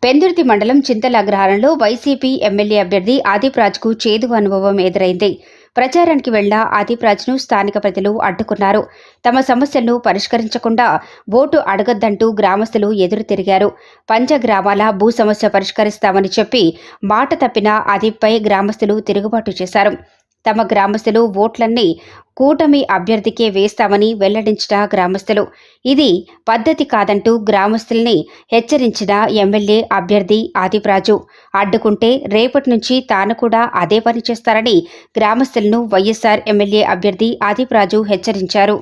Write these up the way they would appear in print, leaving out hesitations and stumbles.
పెందుర్తి మండలం చింతల అగ్రహారంలో YCP MLA అభ్యర్థి ఆదిప్రాజ్కు చేదు అనుభవం ఎదురైంది. ప్రచారానికి వెళ్లిన ఆదిప్రాజ్ను స్థానిక ప్రజలు అడ్డుకున్నారు. తమ సమస్యలను పరిష్కరించకుండా ఓటు అడగొద్దంటూ గ్రామస్తులు ఎదురు తిరిగారు. పంచగ్రామాల భూ సమస్య పరిష్కరిస్తామని చెప్పి మాట తప్పిన ఆదిపై గ్రామస్తులు తిరుగుబాటు చేశారు. తమ గ్రామస్తులు ఓట్లన్నీ కూటమి అభ్యర్థికే వేస్తామని వెల్లడించిన గ్రామస్తులు ఇది పద్ధతి కాదంటూ గ్రామస్తుల్ని హెచ్చరించిన ఎమ్మెల్యే అభ్యర్థి ఆదిప్రాజు అడ్డుకుంటే రేపటి నుంచి తాను కూడా అదే పని చేస్తారని గ్రామస్తులను వైఎస్ఆర్ ఎమ్మెల్యే అభ్యర్థి ఆదిప్రాజు హెచ్చరించారు.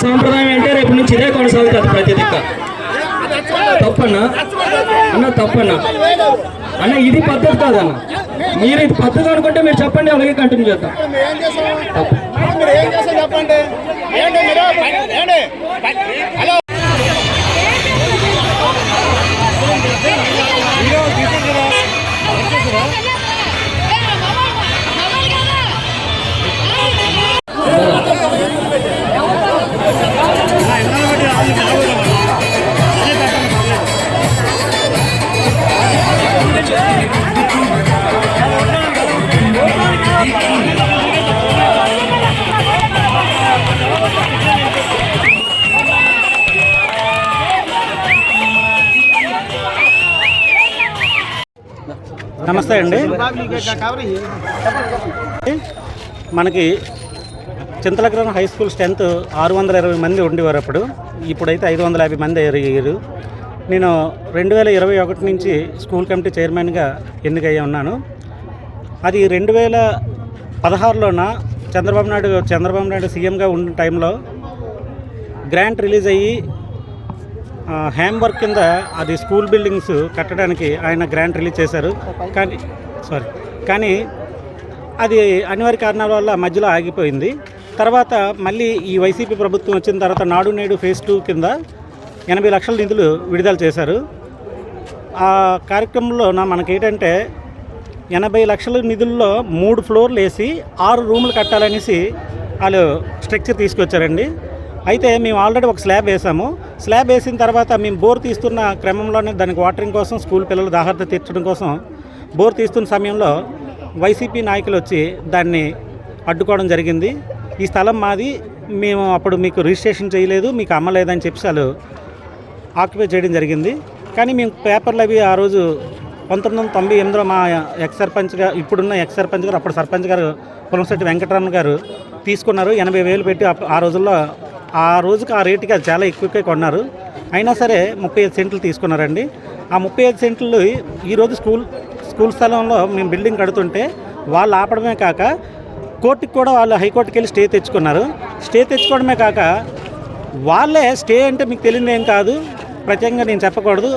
సాంప్రదాయం అంటే రేపు నుంచి ఇదే కొనసాగుతుంది ప్రతి దిక్క. తప్పన్నా అన్న, తప్పన్నా అన్న, ఇది పద్ధతి కాదన్న. మీరు ఇది పద్ధతి అనుకుంటే మీరు చెప్పండి, అలాగే కంటిన్యూ చేద్దాం. నమస్తే అండి. మనకి చింతలగ్రహం హై స్కూల్ స్ట్రెంత్ 620 మంది ఉండేవారు అప్పుడు. ఇప్పుడైతే 550 మంది అయ్యారు. నేను 2021 నుంచి స్కూల్ కమిటీ చైర్మన్గా ఎన్నికయ్యా ఉన్నాను. అది 2016లోన చంద్రబాబు నాయుడు సీఎంగా ఉన్న టైంలో గ్రాంట్ రిలీజ్ అయ్యి హ్యామ్ వర్క్ కింద అది స్కూల్ బిల్డింగ్స్ కట్టడానికి ఆయన గ్రాంట్ రిలీజ్ చేశారు. కానీ అది అనివార్య కారణాల వల్ల మధ్యలో ఆగిపోయింది. తర్వాత మళ్ళీ ఈ వైసీపీ ప్రభుత్వం వచ్చిన తర్వాత నాడు నేడు ఫేజ్ 2 కింద 80 లక్షల నిధులు విడుదల చేశారు. ఆ కార్యక్రమంలో మనకేంటంటే 80 లక్షల నిధుల్లో 3 ఫ్లోర్లు వేసి 6 రూములు కట్టాలనేసి వాళ్ళు స్ట్రక్చర్ తీసుకొచ్చారండి. అయితే మేము ఆల్రెడీ ఒక స్లాబ్ వేసాము. స్లాబ్ వేసిన తర్వాత మేము బోర్ తీస్తున్న క్రమంలోనే దానికి వాటరింగ్ కోసం, స్కూల్ పిల్లలు దాహార్త తీర్చడం కోసం బోర్ తీస్తున్న సమయంలో వైసీపీ నాయకులు వచ్చి దాన్ని అడ్డుకోవడం జరిగింది. ఈ స్థలం మాది, మేము అప్పుడు మీకు రిజిస్ట్రేషన్ చేయలేదు, మీకు అమ్మలేదని చెప్పి వాళ్ళు ఆక్యుపై చేయడం జరిగింది. కానీ మేము పేపర్లు అవి ఆ రోజు 1998లో మా ఎక్స్ సర్పంచ్గా, ఇప్పుడున్న ఎక్స్ సర్పంచ్ గారు, అప్పుడు సర్పంచ్ గారు పులంశెట్టి వెంకటరమణ గారు తీసుకున్నారు. 80,000 పెట్టి ఆ రోజుల్లో, ఆ రోజుకి ఆ రేటుకి అది చాలా ఎక్కువగా కొన్నారు. అయినా సరే 35 సెంట్లు తీసుకున్నారండి. ఆ 35 సెంట్లు ఈరోజు స్కూల్ స్థలంలో మేము బిల్డింగ్ కడుతుంటే వాళ్ళు ఆపడమే కాక కోర్టుకి కూడా వాళ్ళు హైకోర్టుకి వెళ్ళి స్టే తెచ్చుకున్నారు. స్టే తెచ్చుకోవడమే కాక వాళ్ళే స్టే అంటే మీకు తెలియదు ఏం కాదు, ప్రత్యేకంగా నేను చెప్పకూడదు,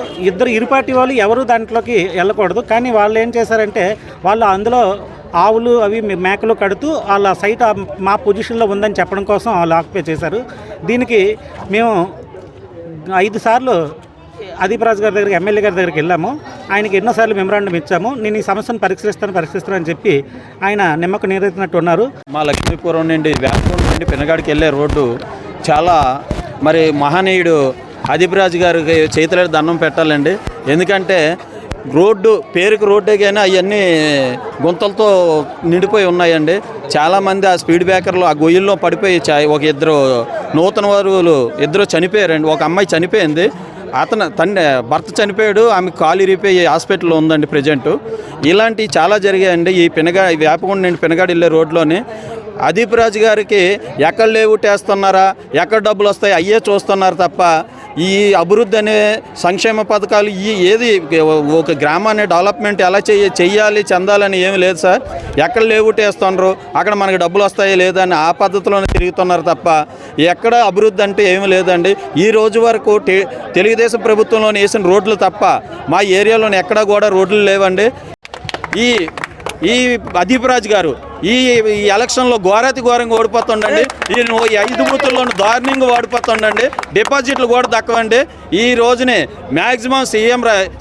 ఇరు పార్టీ వాళ్ళు ఎవరు దాంట్లోకి వెళ్ళకూడదు. కానీ వాళ్ళు ఏం చేశారంటే వాళ్ళు అందులో ఆవులు అవి మేకలు కడుతూ వాళ్ళ సైట్ మా పొజిషన్లో ఉందని చెప్పడం కోసం వాళ్ళు ఆక్యుపై చేశారు. దీనికి మేము 5 సార్లు ఆదిప్రాజ్ గారి దగ్గరికి, ఎమ్మెల్యే గారి దగ్గరికి వెళ్ళాము. ఆయనకి ఎన్నోసార్లు మెమరాండం ఇచ్చాము. నేను ఈ సమస్యను పరిష్కరిస్తానని చెప్పి ఆయన నిమ్మకు నీరెత్తినట్టు ఉన్నారు. మా లక్ష్మీపురం నుండి వ్యాపూర్ నుండి పెనగాడికి వెళ్ళే రోడ్డు చాలా మహనీయుడు ఆదిప్రాజ్ గారికి చేతుల దండం పెట్టాలండి. ఎందుకంటే రోడ్డు పేరుకు రోడ్డే కానీ అవన్నీ గుంతలతో నిండిపోయి ఉన్నాయండి. చాలామంది ఆ స్పీడ్ బ్రేకర్లు ఆ గొయ్యిల్లో పడిపోయి ఒక నూతన వారులు ఇద్దరు చనిపోయారండి. ఒక అమ్మాయి చనిపోయింది, భర్త చనిపోయాడు, ఆమె కాలు ఇరిగిపోయి హాస్పిటల్లో ఉందండి ప్రజెంట్. ఇలాంటివి చాలా జరిగాయండి ఈ వేపకొండ నుండి పెనగాడి వెళ్ళే రోడ్లోని. ఆదిప్రాజ్ గారికి ఎక్కడ లేవుటేస్తున్నారా, ఎక్కడ డబ్బులు వస్తాయి అయ్యే చూస్తున్నారు తప్ప ఈ అభివృద్ధి అనే సంక్షేమ పథకాలు ఏది ఒక గ్రామాన్ని డెవలప్మెంట్ ఎలా చెందాలని ఏమి లేదు సార్. ఎక్కడ లేవుటేస్తున్నారు, అక్కడ మనకి డబ్బులు వస్తాయో లేదని ఆ పద్ధతిలోనే తిరుగుతున్నారు తప్ప ఎక్కడ అభివృద్ధి అంటే ఏమి లేదండి. ఈ రోజు వరకు తెలుగుదేశం ప్రభుత్వంలోనే వేసిన రోడ్లు తప్ప మా ఏరియాలోని ఎక్కడా కూడా రోడ్లు లేవండి. ఈ ఆదిప్రాజ్ గారు ఈ ఎలక్షన్లో ఘోరంగా ఓడిపోతుండండి. ఈ 5 బూతుల్లోనూ దారుణంగా ఓడిపోతుండండి. డిపాజిట్లు కూడా దక్కవండి. ఈ రోజుని మ్యాక్సిమం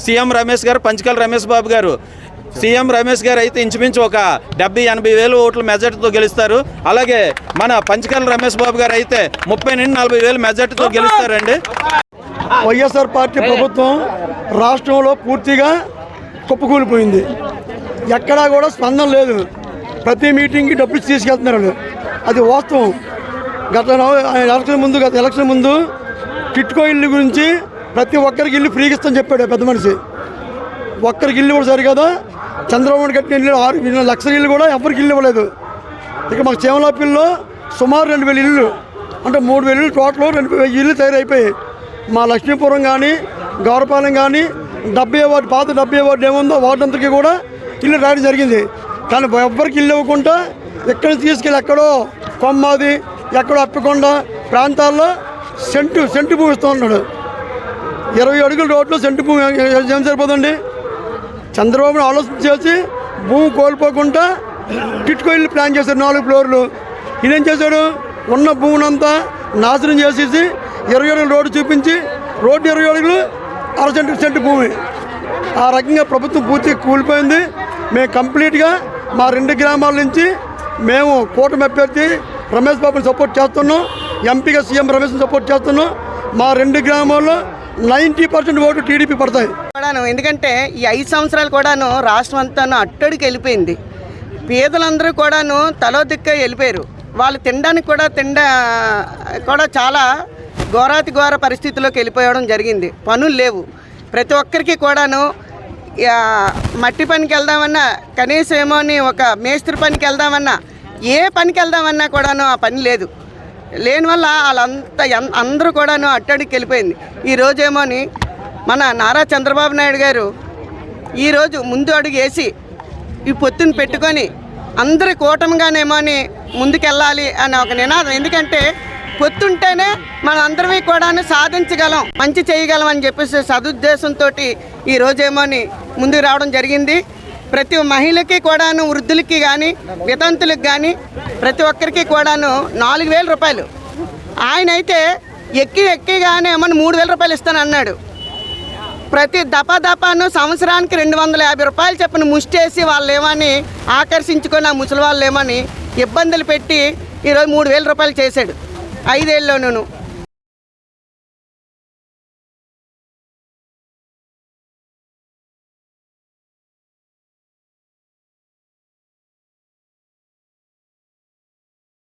సీఎం రమేష్ గారు, పంచకల్ రమేష్ బాబు గారు, సీఎం రమేష్ గారు అయితే ఇంచుమించు ఒక 70-80 వేలు ఓట్ల మెజార్టీతో గెలుస్తారు. అలాగే మన పంచకల్ రమేష్ బాబు గారు అయితే 30-40 వేలు మెజార్టీతో గెలుస్తారండి. వైఎస్ఆర్ పార్టీ ప్రభుత్వం రాష్ట్రంలో పూర్తిగా కుప్పకూలిపోయింది. ఎక్కడా కూడా స్పందన లేదు. ప్రతి మీటింగ్కి డబ్బులు తీసుకెళ్తున్నారు. అది వాస్తవం. గత ఎలక్షన్ ముందు టిట్కో ఇల్లు గురించి ప్రతి ఒక్కరికి ఇల్లు ఫ్రీగా ఇస్తామని చెప్పాడు పెద్ద మనిషి. ఒక్కరికి ఇల్లు కూడా సరికదా. చంద్రబాబు కట్టిన ఇల్లు 6 లక్షల ఇల్లు కూడా ఎవరికి ఇల్లు ఇవ్వలేదు. ఇక మాకు చేమలాపిల్లో సుమారు 2,000 ఇల్లు, అంటే 3,000 ఇల్లు టోటల్ 2,000 ఇల్లు తయారైపోయాయి. మా లక్ష్మీపురం కానీ గౌరపాలెం కానీ 70 వార్డు, పాత 70 వార్డు ఏముందో వార్డు అంతకి కూడా ఇల్లు రాయడం జరిగింది. కానీ ఎవ్వరికి ఇల్లు ఇవ్వకుండా ఎక్కడి నుంచి తీసుకెళ్ళి ఎక్కడో కొమ్మాది, ఎక్కడో అప్పకొండ ప్రాంతాల్లో సెంటు భూమి ఇస్తూ ఉన్నాడు. 20 అడుగుల రోడ్లో సెంటు భూమి ఏం సరిపోదండి? చంద్రబాబుని ఆలోచన చేసి భూమి కోల్పోకుండా టిట్కో ఇల్లు ప్లాన్ చేశారు. 4 ఫ్లోర్లు. ఈయనేం చేశాడు? ఉన్న భూమిని అంతా నాశనం చేసేసి 20 అడుగుల రోడ్డు చూపించి రోడ్డు 20 అడుగులు 1/2 సెంటు భూమి. ఆ రకంగా ప్రభుత్వం పూర్తిగా కూలిపోయింది. మేము కంప్లీట్గా మా 2 గ్రామాల నుంచి మేము కూటమి అభ్యర్థి రమేష్ బాబుని సపోర్ట్ చేస్తున్నాం. ఎంపీగా సీఎం రమేష్ని సపోర్ట్ చేస్తున్నాం. మా 2 గ్రామాల్లో 90% ఓటు టీడీపీ పడతాయి. ఎందుకంటే ఈ 5 సంవత్సరాలు కూడాను రాష్ట్రం అంతా అట్టడికి వెళ్ళిపోయింది. పేదలందరూ కూడాను తలో దిక్క వెళ్ళిపోయారు. వాళ్ళు తినడానికి కూడా చాలా ఘోర పరిస్థితిలోకి వెళ్ళిపోవడం జరిగింది. పనులు లేవు. ప్రతి ఒక్కరికి కూడాను మట్టి పనికి వెళ్దామన్నా, కనీసం ఏమోని ఒక మేస్త్రి పనికి వెళ్దామన్నా, ఏ పనికి వెళ్దామన్నా కూడాను ఆ పని లేదు. లేని వల్ల వాళ్ళంతా అందరూ కూడాను అట్టడికి వెళ్ళిపోయింది. ఈరోజేమోని మన నారా చంద్రబాబు నాయుడు గారు ఈరోజు ముందు అడుగు వేసి ఈ పొత్తుని పెట్టుకొని అందరి కూటమిగానేమోని ముందుకెళ్ళాలి అని ఒక నినాదం. ఎందుకంటే పొత్తుంటేనే మన అందరివి కూడాను సాధించగలం, మంచి చేయగలం అని చెప్పేసి సదుద్దేశంతో ఈరోజేమోని ముందుకు రావడం జరిగింది. ప్రతి మహిళకి కూడాను, వృద్ధులకి కానీ వితంతులకు కానీ ప్రతి ఒక్కరికి కూడాను 4,000 రూపాయలు. ఆయన అయితే ఎక్కిగానే ఏమన్నా 3,000 రూపాయలు ఇస్తానన్నాడు. ప్రతి దపాను సంవత్సరానికి 250 రూపాయలు చెప్పిన ముష్టేసి వాళ్ళు ఏమని ఆకర్షించుకొని ఆ ముసలి వాళ్ళు ఏమని ఇబ్బందులు పెట్టి ఈరోజు 3,000 రూపాయలు చేశాడు 5 ఏళ్ళలోనూ.